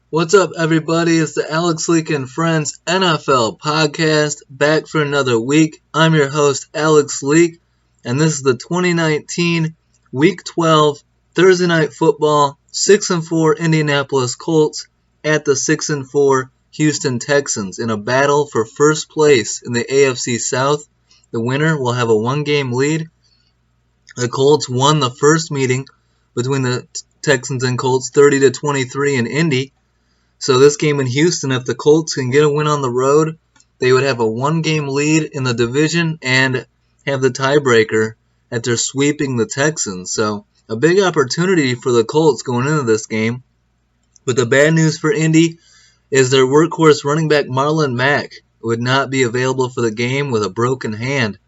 What's up, everybody? It's the Alex Leak and Friends NFL podcast, back for another week. I'm your host, Alex Leak, and this is the 2019 Week 12 Thursday Night Football 6-4 Indianapolis Colts at the 6-4 Houston Texans in a battle for first place in the AFC South. The winner will have a one-game lead. The Colts won the first meeting between the Texans and Colts 30-23 in Indy. So this game in Houston, if the Colts can get a win on the road, they would have a one-game lead in the division and have the tiebreaker after sweeping the Texans. So a big opportunity for the Colts going into this game. But the bad news for Indy is their workhorse running back Marlon Mack would not be available for the game with a broken hand.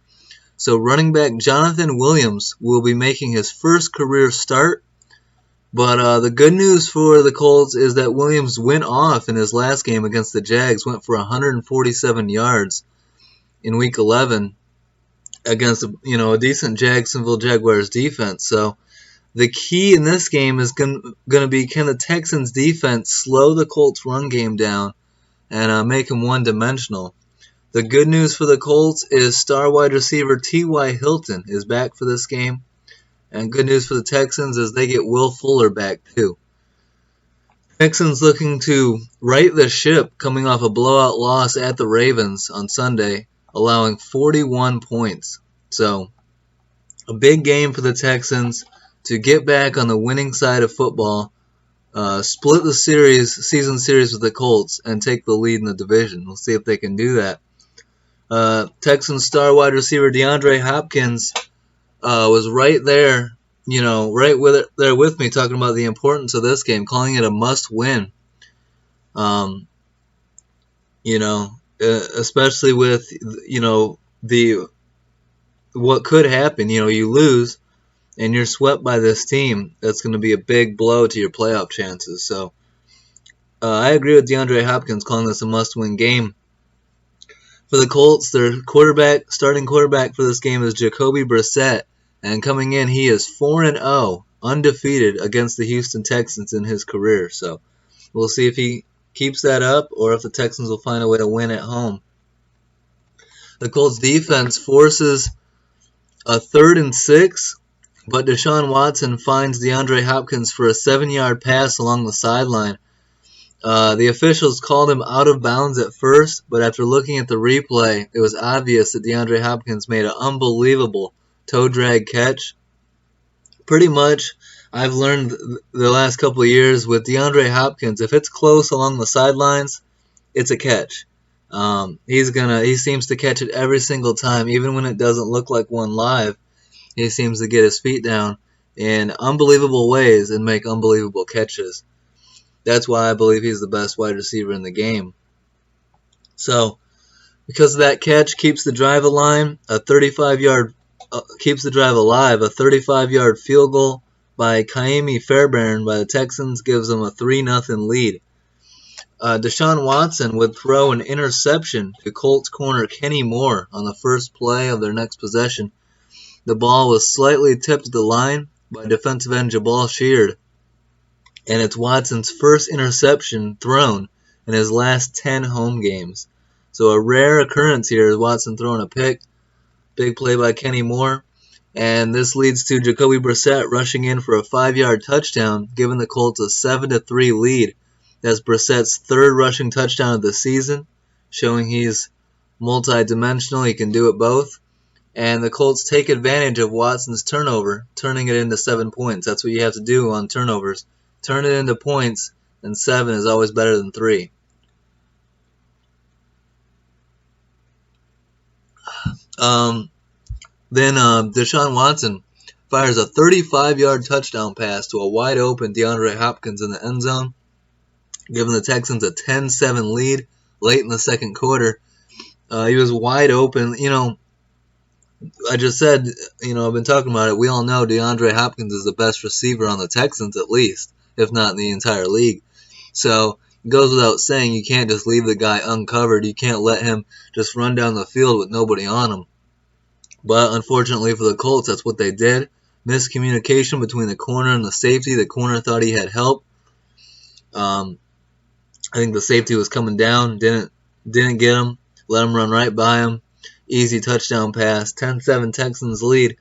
So running back Jonathan Williams will be making his first career start. But the good news for the Colts is that Williams went off in his last game against the Jags, went for 147 yards in Week 11 against a decent Jacksonville Jaguars defense. So the key in this game is going to be, can the Texans defense slow the Colts run game down and make them one-dimensional? The good news for the Colts is star wide receiver T.Y. Hilton is back for this game. And good news for the Texans is they get Will Fuller back too. Texans looking to right the ship coming off a blowout loss at the Ravens on Sunday, allowing 41 points. So a big game for the Texans to get back on the winning side of football, split the season series with the Colts, and take the lead in the division. We'll see if they can do that. Texans star wide receiver DeAndre Hopkins was right there, there with me, talking about the importance of this game, calling it a must-win. Especially with what could happen. You lose and you're swept by this team. That's going to be a big blow to your playoff chances. So I agree with DeAndre Hopkins calling this a must-win game. For the Colts, their starting quarterback for this game is Jacoby Brissett, and coming in, he is 4-0, undefeated against the Houston Texans in his career. So we'll see if he keeps that up or if the Texans will find a way to win at home. The Colts defense forces a 3rd and 6, but Deshaun Watson finds DeAndre Hopkins for a 7-yard pass along the sideline. The officials called him out of bounds at first, but after looking at the replay, it was obvious that DeAndre Hopkins made an unbelievable toe drag catch. Pretty much, I've learned the last couple of years with DeAndre Hopkins, if it's close along the sidelines, it's a catch. He seems to catch it every single time, even when it doesn't look like one live. He seems to get his feet down in unbelievable ways and make unbelievable catches. That's why I believe he's the best wide receiver in the game. So, because of that catch, keeps the drive alive. A 35-yard field goal by Kaimi Fairbairn by the Texans gives them a 3-0 lead. Deshaun Watson would throw an interception to Colts corner Kenny Moore on the first play of their next possession. The ball was slightly tipped to the line by defensive end Jabal Sheard, and it's Watson's first interception thrown in his last 10 home games. So a rare occurrence here is Watson throwing a pick. Big play by Kenny Moore. And this leads to Jacoby Brissett rushing in for a 5-yard touchdown, giving the Colts a 7-3 lead. That's Brissett's 3rd rushing touchdown of the season, showing he's multi-dimensional. He can do it both. And the Colts take advantage of Watson's turnover, turning it into 7 points. That's what you have to do on turnovers. Turn it into points, and 7 is always better than 3. Then Deshaun Watson fires a 35-yard touchdown pass to a wide-open DeAndre Hopkins in the end zone, giving the Texans a 10-7 lead late in the second quarter. He was wide open. I just said, I've been talking about it. We all know DeAndre Hopkins is the best receiver on the Texans, at least, if not in the entire league. So it goes without saying, you can't just leave the guy uncovered. You can't let him just run down the field with nobody on him. But unfortunately for the Colts, that's what they did. Miscommunication between the corner and the safety. The corner thought he had help. I think the safety was coming down, didn't get him, let him run right by him. Easy touchdown pass. 10-7 Texans lead.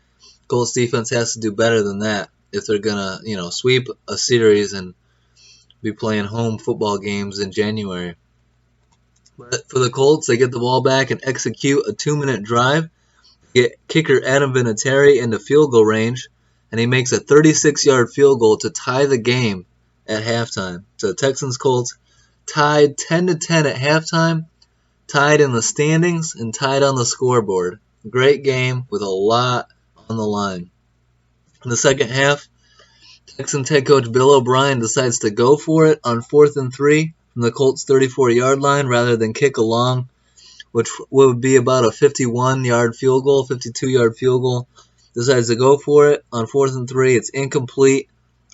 Colts defense has to do better than that if they're gonna, sweep a series and be playing home football games in January. But for the Colts, they get the ball back and execute a 2-minute drive. Get kicker Adam Vinatieri into field goal range, and he makes a 36-yard field goal to tie the game at halftime. So the Texans Colts tied 10-10 at halftime, tied in the standings, and tied on the scoreboard. Great game with a lot on the line. In the second half, Texans head coach Bill O'Brien decides to go for it on 4th and 3 from the Colts' 34-yard line rather than kick a long, which would be about a 51-yard field goal, 52-yard field goal. Decides to go for it on 4th and 3. It's incomplete,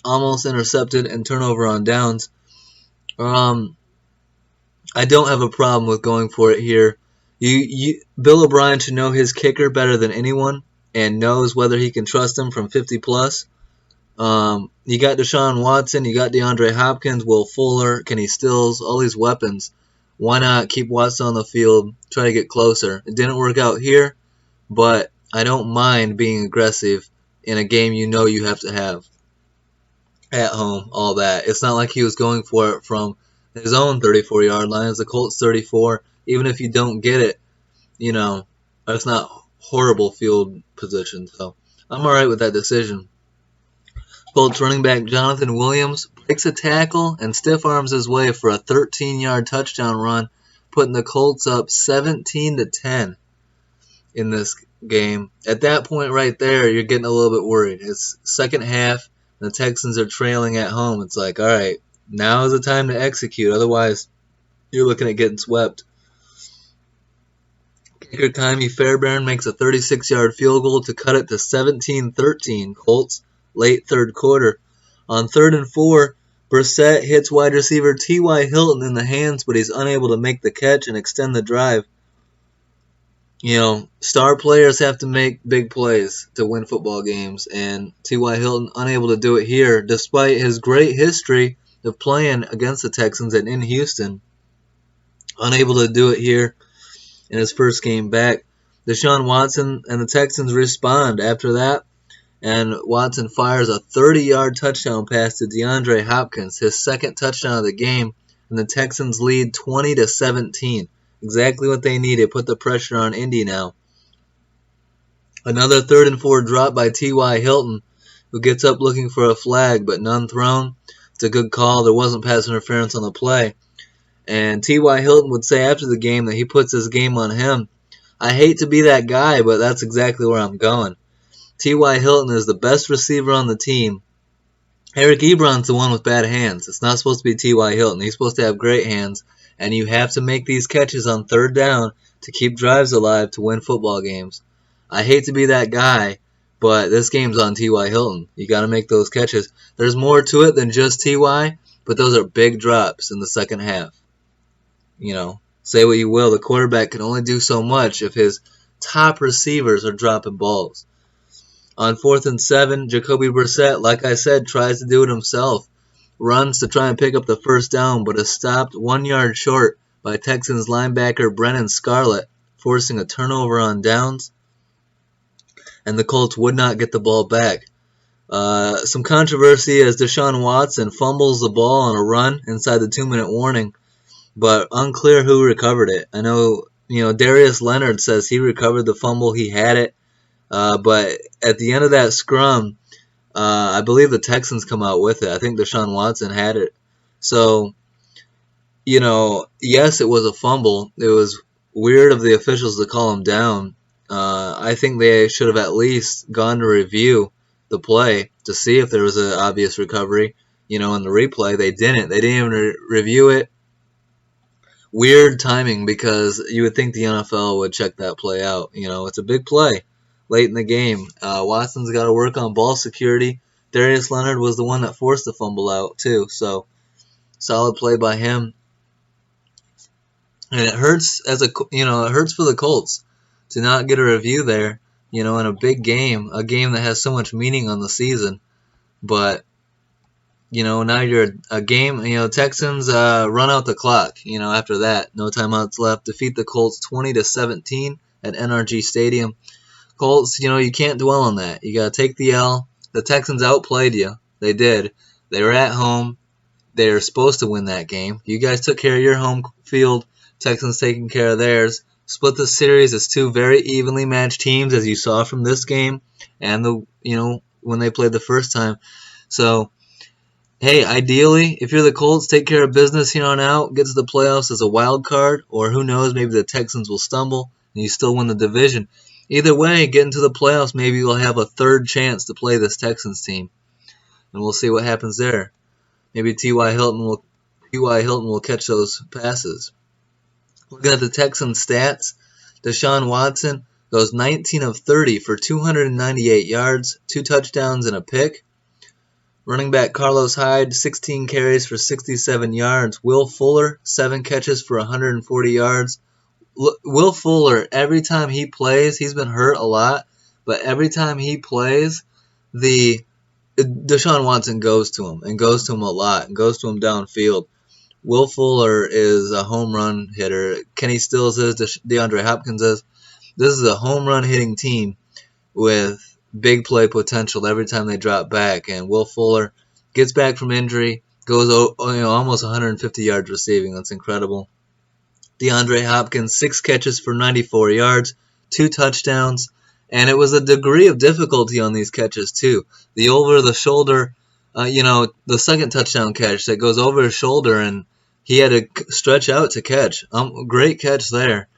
almost intercepted, and turnover on downs. I don't have a problem with going for it here. Bill O'Brien should know his kicker better than anyone and knows whether he can trust him from 50 plus. You got Deshaun Watson, you got DeAndre Hopkins, Will Fuller, Kenny Stills, all these weapons. Why not keep Watson on the field, try to get closer? It didn't work out here, but I don't mind being aggressive in a game you know you have to have at home, all that. It's not like he was going for it from his own 34-yard line. It's the Colts 34. Even if you don't get it, it's not horrible field position. So I'm all right with that decision. Colts running back Jonathan Williams breaks a tackle and stiff arms his way for a 13-yard touchdown run, putting the Colts up 17-10 in this game. At that point right there, you're getting a little bit worried. It's second half, and the Texans are trailing at home. It's like, all right, now is the time to execute. Otherwise, you're looking at getting swept. Kicker Kymie Fairbairn makes a 36-yard field goal to cut it to 17-13 Colts late third quarter. On 3rd and 4, Brissett hits wide receiver T.Y. Hilton in the hands, but he's unable to make the catch and extend the drive. Star players have to make big plays to win football games, and T.Y. Hilton unable to do it here, despite his great history of playing against the Texans and in Houston. Unable to do it here in his first game back. Deshaun Watson and the Texans respond after that, and Watson fires a 30-yard touchdown pass to DeAndre Hopkins, his second touchdown of the game, and the Texans lead 20-17. Exactly what they needed. Put the pressure on Indy now. Another 3rd and 4 drop by T.Y. Hilton, who gets up looking for a flag, but none thrown. It's a good call. There wasn't pass interference on the play. And T.Y. Hilton would say after the game that he puts his game on him. I hate to be that guy, but that's exactly where I'm going. T.Y. Hilton is the best receiver on the team. Eric Ebron's the one with bad hands. It's not supposed to be T.Y. Hilton. He's supposed to have great hands, and you have to make these catches on 3rd down to keep drives alive to win football games. I hate to be that guy, but this game's on T.Y. Hilton. You got to make those catches. There's more to it than just T.Y., but those are big drops in the second half. Say what you will, the quarterback can only do so much if his top receivers are dropping balls. On 4th and 7, Jacoby Brissett, like I said, tries to do it himself. Runs to try and pick up the first down, but is stopped 1 yard short by Texans linebacker Brennan Scarlett, forcing a turnover on downs. And the Colts would not get the ball back. Some controversy as Deshaun Watson fumbles the ball on a run inside the 2-minute warning, but unclear who recovered it. I know, Darius Leonard says he recovered the fumble, he had it. But at the end of that scrum, I believe the Texans come out with it. I think Deshaun Watson had it. So, yes, it was a fumble. It was weird of the officials to call him down. I think they should have at least gone to review the play to see if there was an obvious recovery. In the replay, they didn't. They didn't even review it. Weird timing because you would think the NFL would check that play out. It's a big play late in the game. Watson's got to work on ball security. Darius Leonard was the one that forced the fumble out too, so solid play by him. And it hurts it hurts for the Colts to not get a review there, in a big game, a game that has so much meaning on the season. But now you're a game. Texans run out the clock. After that, no timeouts left. Defeat the Colts 20-17 at NRG Stadium. Colts, you can't dwell on that. You got to take the L. The Texans outplayed you. They did. They were at home. They were supposed to win that game. You guys took care of your home field. Texans taking care of theirs. Split the series as two very evenly matched teams, as you saw from this game and when they played the first time. So, hey, ideally, if you're the Colts, take care of business here on out, get to the playoffs as a wild card, or who knows, maybe the Texans will stumble and you still win the division. Either way, get into the playoffs, maybe you'll have a third chance to play this Texans team, and we'll see what happens there. Maybe T.Y. Hilton will catch those passes. Looking at the Texans stats, Deshaun Watson goes 19 of 30 for 298 yards, 2 touchdowns, and a pick. Running back Carlos Hyde, 16 carries for 67 yards. Will Fuller, 7 catches for 140 yards. Will Fuller, every time he plays, he's been hurt a lot, but every time he plays, Deshaun Watson goes to him a lot and goes to him downfield. Will Fuller is a home run hitter. Kenny Stills is, DeAndre Hopkins is. This is a home run hitting team with big play potential every time they drop back. And Will Fuller gets back from injury, goes almost 150 yards receiving. That's incredible. DeAndre Hopkins, 6 catches for 94 yards, 2 touchdowns. And it was a degree of difficulty on these catches too. The over the shoulder, the second touchdown catch that goes over his shoulder and he had to stretch out to catch. Great catch there.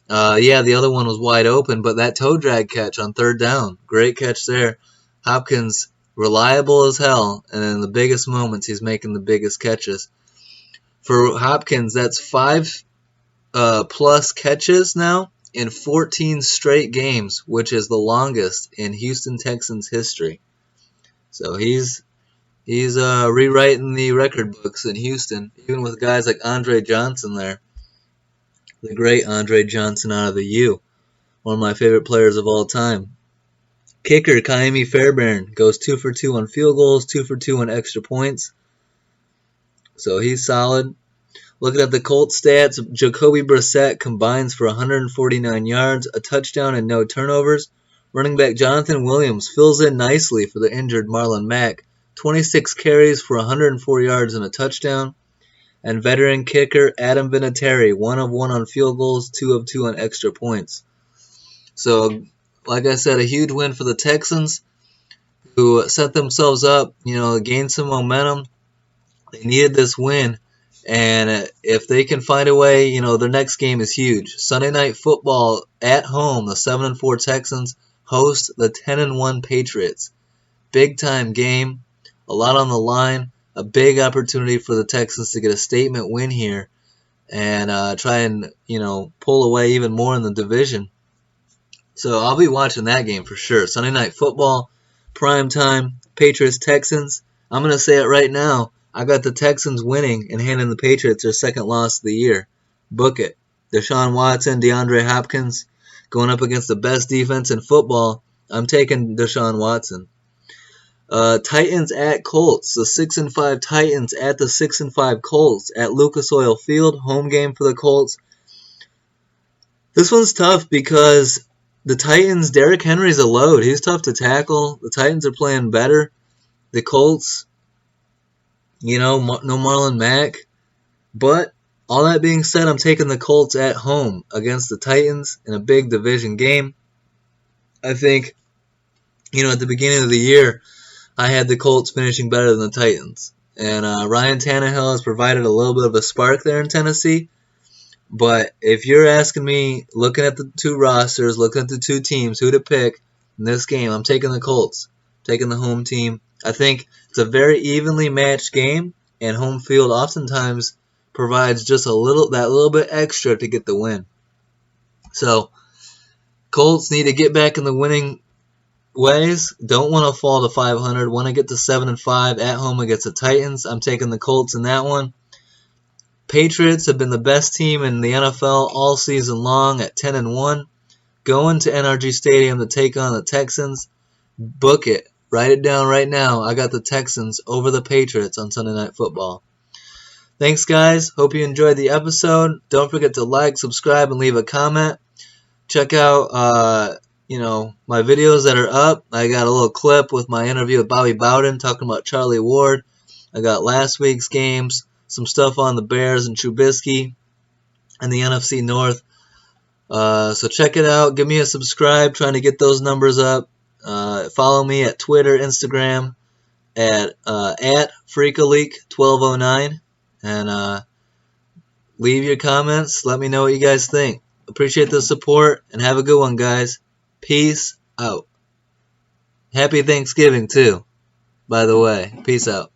The other one was wide open, but that toe drag catch on third down, great catch there. Hopkins, reliable as hell, and in the biggest moments, he's making the biggest catches. For Hopkins, that's 5 plus catches now in 14 straight games, which is the longest in Houston Texans history. So he's rewriting the record books in Houston, even with guys like Andre Johnson there. The great Andre Johnson out of the U. One of my favorite players of all time. Kicker Kaimi Fairbairn goes 2 for 2 on field goals, 2 for 2 on extra points. So he's solid. Looking at the Colts stats, Jacoby Brissett combines for 149 yards, a touchdown, and no turnovers. Running back Jonathan Williams fills in nicely for the injured Marlon Mack. 26 carries for 104 yards and a touchdown. And veteran kicker Adam Vinatieri, 1 of 1 on field goals, 2 of 2 on extra points. So, like I said, a huge win for the Texans, who set themselves up, gained some momentum. They needed this win, and if they can find a way, their next game is huge. Sunday Night Football at home, the 7-4 Texans host the 10-1 Patriots. Big time game, a lot on the line. A big opportunity for the Texans to get a statement win here and try and, pull away even more in the division. So I'll be watching that game for sure. Sunday Night Football, prime time, Patriots-Texans. I'm going to say it right now. I got the Texans winning and handing the Patriots their second loss of the year. Book it. Deshaun Watson, DeAndre Hopkins going up against the best defense in football. I'm taking Deshaun Watson. Titans at Colts. The 6-5 Titans at the 6-5 Colts at Lucas Oil Field. Home game for the Colts. This one's tough because the Titans, Derrick Henry's a load. He's tough to tackle. The Titans are playing better. The Colts, no Marlon Mack. But all that being said, I'm taking the Colts at home against the Titans in a big division game. I think, at the beginning of the year, I had the Colts finishing better than the Titans. And Ryan Tannehill has provided a little bit of a spark there in Tennessee. But if you're asking me, looking at the two rosters, looking at the two teams, who to pick in this game, I'm taking the Colts, taking the home team. I think it's a very evenly matched game, and home field oftentimes provides just that little bit extra to get the win. So, Colts need to get back in the winning ways. Don't want to fall to 500. Want to get to 7-5 at home against the Titans. I'm taking the Colts in that one. Patriots have been the best team in the NFL all season long at 10-1. Going to NRG Stadium to take on the Texans. Book it. Write it down right now. I got the Texans over the Patriots on Sunday Night Football. Thanks, guys. Hope you enjoyed the episode. Don't forget to like, subscribe, and leave a comment. Check out, my videos that are up. I got a little clip with my interview with Bobby Bowden talking about Charlie Ward. I got last week's games, some stuff on the Bears and Trubisky and the NFC North. So check it out. Give me a subscribe. Trying to get those numbers up. Follow me at Twitter, Instagram at Freakaleak1209. And leave your comments. Let me know what you guys think. Appreciate the support, and have a good one, guys. Peace out. Happy Thanksgiving, too, by the way. Peace out.